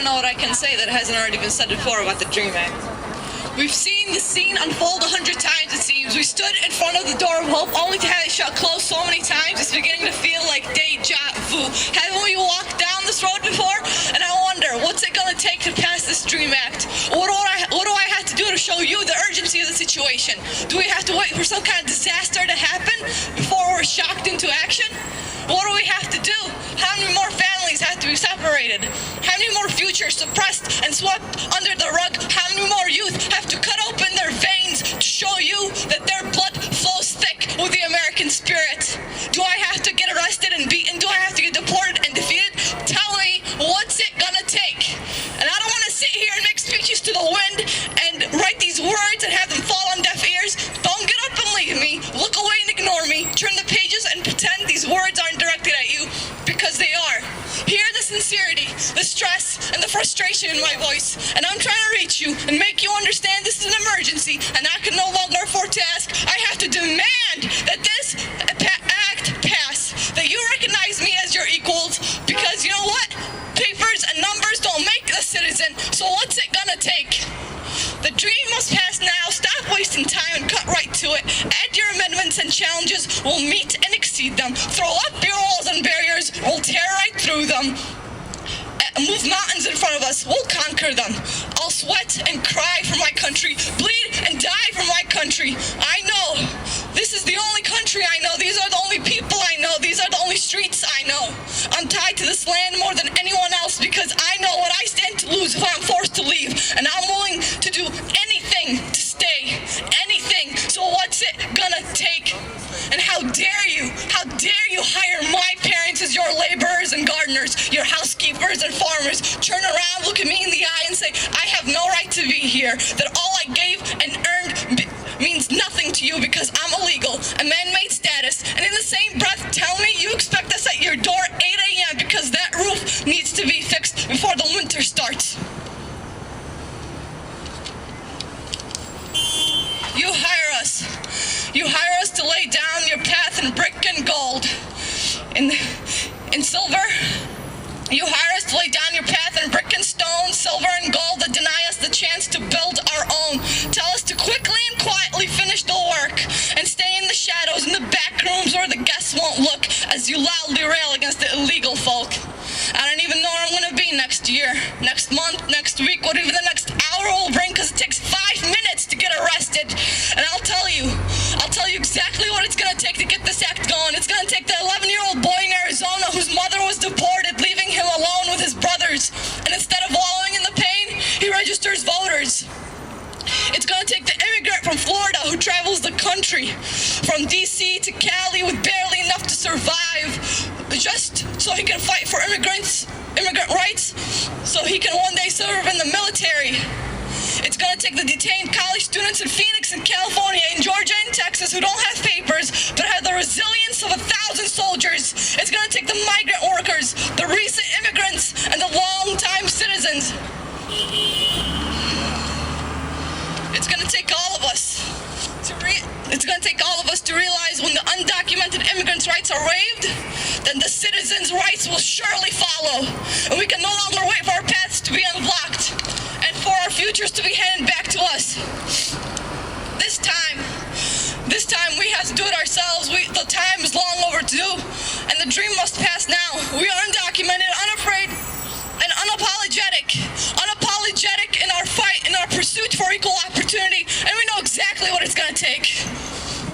don't know what I can say that hasn't already been said before about the DREAM Act. We've seen the scene unfold 100 times, it seems. We stood in front of the door of hope only to have it shut closed so many times. It's beginning to feel like deja vu. Haven't we walked down this road before? And I wonder, what's it going to take to pass this DREAM Act? What do I have to do to show you the urgency of the situation? Do we have to wait for some kind of disaster to happen before we're shocked into action? What do we have to do? How many more families have to be separated? How many more futures suppressed and swept under the rug? How many more youth have to cut open their veins to show you that their blood flows thick with the American spirit? Do I have to get arrested and beaten? Do I have to get deported and defeated? Tell me, what's it gonna take? And I don't want to sit here and make speeches to the wind and write these words and have them fall on deaf ears. Don't get up and leave me. Look away and ignore me. Turn the pages and pretend these words aren't directed at you, because they are. Hear the sincerity, the stress, and the frustration in my voice. And I'm trying to reach you and make you understand this is an emergency, and I can no longer afford to ask. I have to demand that this act pass, that you recognize me as your equals, because you know what? Papers and numbers don't make a citizen, so what's it gonna take? The DREAM must pass now. Stop wasting time and cut right to it. Add your amendments and challenges. We'll meet and exceed them. Throw up your walls and barriers. We'll tear right through them. Move mountains in front of us. We'll conquer them. I'll sweat and cry for my country. Bleed and die for my country. I know. This is the only country I know. These are the only people I know. These are the only streets I know. I'm tied to this land more than anyone else because I know what I stand to lose if I'm forced to leave. And I'm willing to do anything to stay. Anything. So what's it gonna take? And how dare you hire my parents as your laborers and gardeners, your housekeepers and farmers, turn around, look at me in the eye and say, I have no right to be here, that all I gave and earned means nothing to you because I'm illegal, a man-made status, and in the same breath tell me you expect us at your door 8 a.m. because that roof needs to be fixed before the winter starts. You hire us. You hire us to lay down your path in brick and gold. In silver, you hire us to lay down your path in brick and stone, silver and gold that deny us the chance to build our own. Tell us to quickly and quietly finish the work and stay in the shadows in the back rooms where the guests won't look as you loudly rail against the illegal folk. I don't even know where I'm gonna be next year, next month, next week, what even the next hour will bring, because it takes 5 minutes to get arrested. And I'll tell you exactly what it's gonna take to get this act going. It's gonna take the 11-year-old boy in Arizona whose mother was deported, leaving him alone with his brothers. And instead of wallowing in the pain, he registers voters. It's gonna take the immigrant from Florida who travels the country, from DC to Cali with barely enough to survive, just so he can fight for immigrant rights, so he can one day serve in the military. It's gonna take the detained college students in Phoenix and California and Georgia and Texas who don't have papers but have the resilience of 1,000 soldiers. It's gonna take the migrant workers, the recent immigrants, and the long-time citizens. It's gonna take all of us to realize when the undocumented immigrants' rights are waived, then the citizens' rights will surely follow. And we can no longer wait for our paths to be unblocked and for our futures to be handed back to us. This time we have to do it ourselves. The time is long overdue, and the DREAM must pass now. We are undocumented, unafraid, and unapologetic in our fight, in our pursuit for equal